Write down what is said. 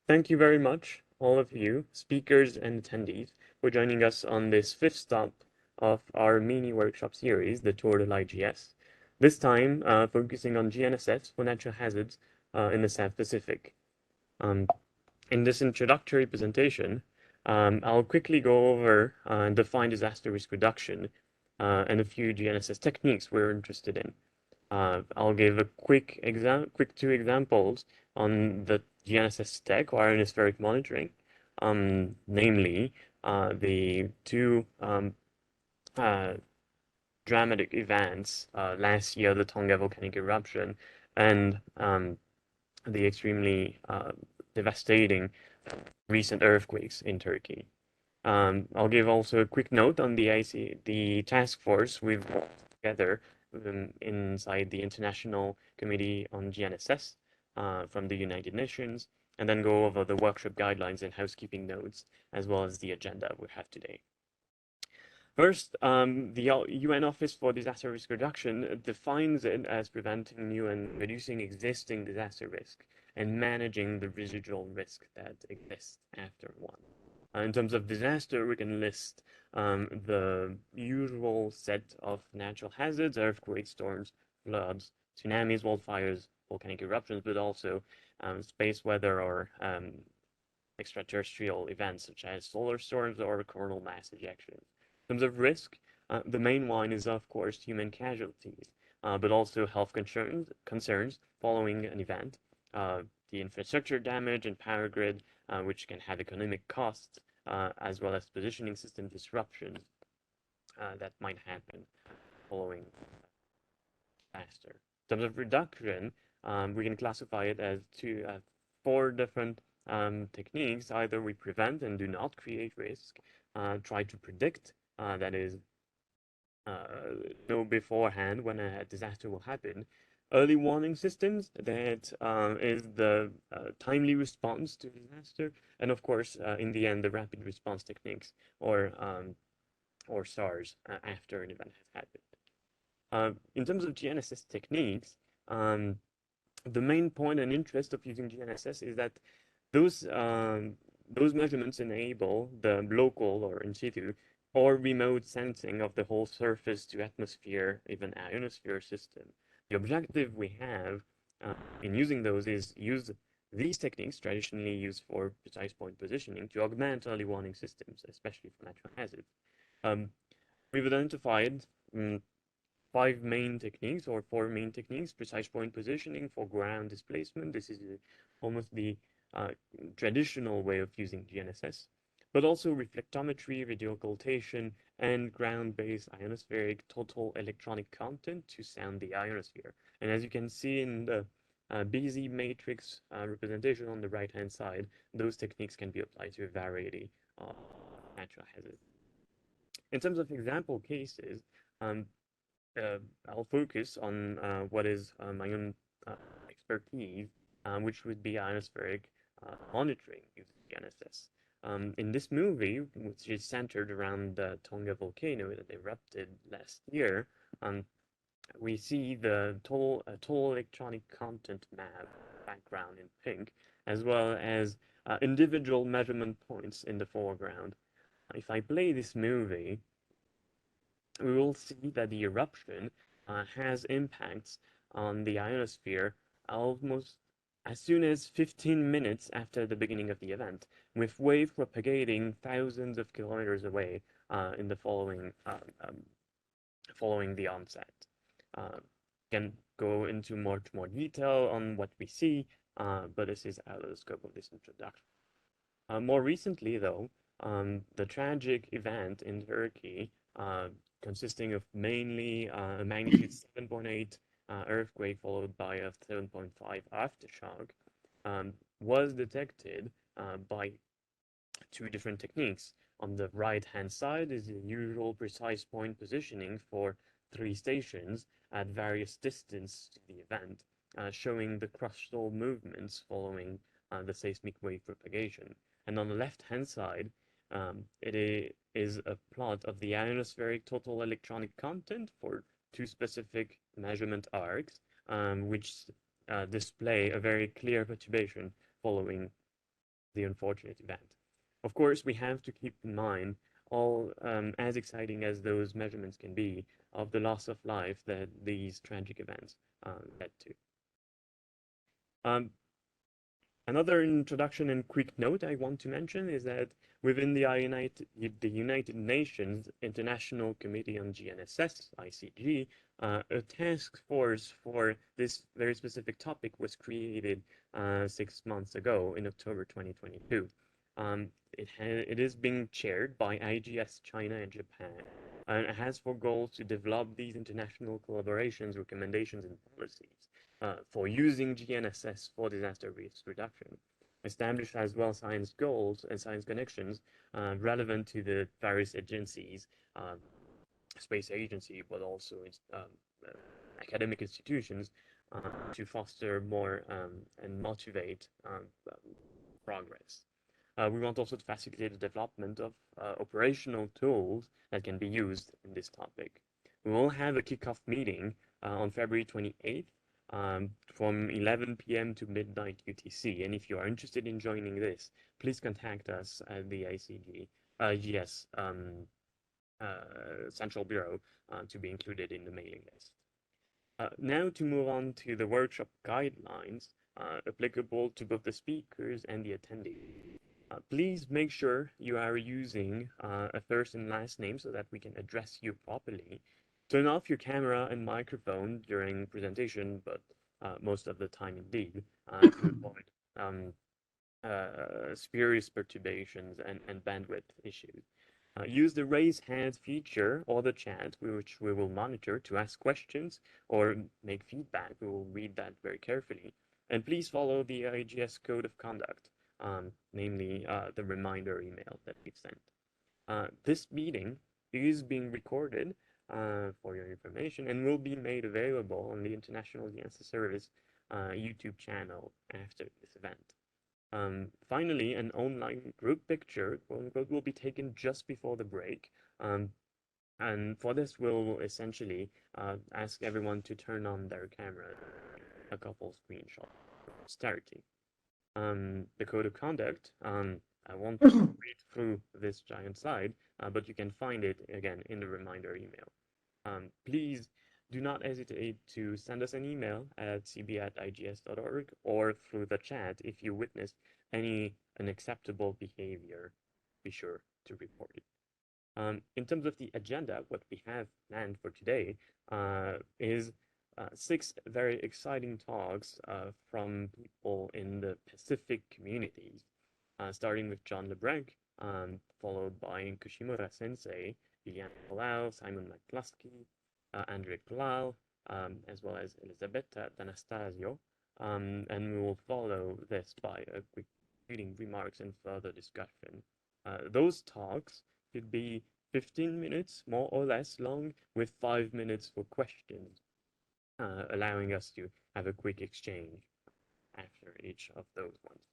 Thank you very much, all of you, speakers and attendees, for joining us on this fifth stop of our mini workshop series, the Tour de l'IGS. This time, focusing on GNSS for natural hazards in the South Pacific. Um, in this introductory presentation, I'll quickly go over and define disaster risk reduction and a few GNSS techniques we're interested in. I'll give a quick two examples on the GNSS tech or ionospheric monitoring, namely the two uh, dramatic events last year, the Tonga volcanic eruption, and the extremely devastating recent earthquakes in Turkey. I'll give also a quick note on the task force we've worked together inside the International Committee on GNSS from the United Nations, and then go over the workshop guidelines and housekeeping notes, as well as the agenda we have today. First, the UN Office for Disaster Risk Reduction defines it as preventing new and reducing existing disaster risk and managing the residual risk that exists after one. In terms of disaster, we can list the usual set of natural hazards: earthquakes, storms, floods, tsunamis, wildfires, volcanic eruptions, but also space weather or extraterrestrial events such as solar storms or coronal mass ejections. In terms of risk, the main one is, of course, human casualties, but also health concerns following an event, the infrastructure damage and power grid, which can have economic costs, as well as positioning system disruptions that might happen following disaster. In terms of reduction, we can classify it as four different techniques. Either we prevent and do not create risk, try to predict, that is, know beforehand when a disaster will happen. Early warning systems, that is the timely response to disaster, and of course, in the end, the rapid response techniques, or SARS, after an event has happened. In terms of GNSS techniques, the main point and interest of using GNSS is that those those measurements enable the local or in situ or remote sensing of the whole surface to atmosphere, even ionosphere system. The objective we have in using those is use these techniques, traditionally used for precise point positioning, to augment early warning systems, especially for natural hazards. Um, we've identified five main techniques or four main techniques: precise point positioning for ground displacement. This is almost the traditional way of using GNSS, but also reflectometry, radio occultation, and ground-based ionospheric total electronic content to sound the ionosphere. And as you can see in the busy matrix representation on the right-hand side, those techniques can be applied to a variety of natural hazards. In terms of example cases, um, I'll focus on what is my own expertise, which would be ionospheric monitoring using GNSS. In this movie, which is centered around the Tonga volcano that erupted last year, we see the total electronic content map background in pink, as well as individual measurement points in the foreground. If I play this movie, we will see that the eruption has impacts on the ionosphere almost as soon as 15 minutes after the beginning of the event, with wave propagating thousands of kilometers away in the following the onset. Uh, can go into much more detail on what we see, but this is out of the scope of this introduction. More recently, though, the tragic event in Turkey, consisting of mainly a magnitude 7.8 earthquake followed by a 7.5 aftershock, was detected by two different techniques. On the right-hand side is the usual precise point positioning for three stations at various distance to the event, showing the crustal movements following the seismic wave propagation. And on the left-hand side, it is a plot of the ionospheric total electronic content for two specific measurement arcs, which display a very clear perturbation following the unfortunate event. Of course, we have to keep in mind all as exciting as those measurements can be of the loss of life that these tragic events led to. Another introduction and quick note I want to mention is that within the United Nations International Committee on GNSS, ICG, a task force for this very specific topic was created 6 months ago in October 2022. It is being chaired by IGS China and Japan, and it has for goal to develop these international collaborations, recommendations, and policies for using GNSS for disaster risk reduction. Establish as well science goals and science connections relevant to the various agencies, space agency, but also academic institutions to foster more and motivate progress. We want also to facilitate the development of operational tools that can be used in this topic. We will have a kickoff meeting on February 28th from 11 p.m. to midnight UTC. And if you are interested in joining this, please contact us at the IGS Central Bureau to be included in the mailing list. Now to move on to the workshop guidelines applicable to both the speakers and the attendees. Please make sure you are using a first and last name so that we can address you properly. Turn off your camera and microphone during presentation, but most of the time indeed, to avoid spurious perturbations and bandwidth issues. Use the raise hand feature or the chat, which we will monitor to ask questions or make feedback. We will read that very carefully. And please follow the IGS Code of Conduct, namely the reminder email that we've sent. This meeting is being recorded for your information and will be made available on the International GNSS Service YouTube channel after this event. Finally, an online group picture, quote unquote, will be taken just before the break. And for this, we'll essentially ask everyone to turn on their camera, a couple screenshots for posterity. The code of conduct, I won't read through this giant slide, but you can find it again in the reminder email. Please do not hesitate to send us an email at cb@igs.org or through the chat if you witness any unacceptable behavior. Be sure to report it. In terms of the agenda, what we have planned for today is 6 very exciting talks from people in the Pacific communities, starting with John LeBlanc, followed by Kushimura Sensei, Liliana Palau, Simon McCluskey, Andre Palau, as well as Elisabetta D'Anastasio, and we will follow this by a quick reading remarks and further discussion. Those talks should be 15 minutes, more or less long, with 5 minutes for questions, allowing us to have a quick exchange after each of those ones.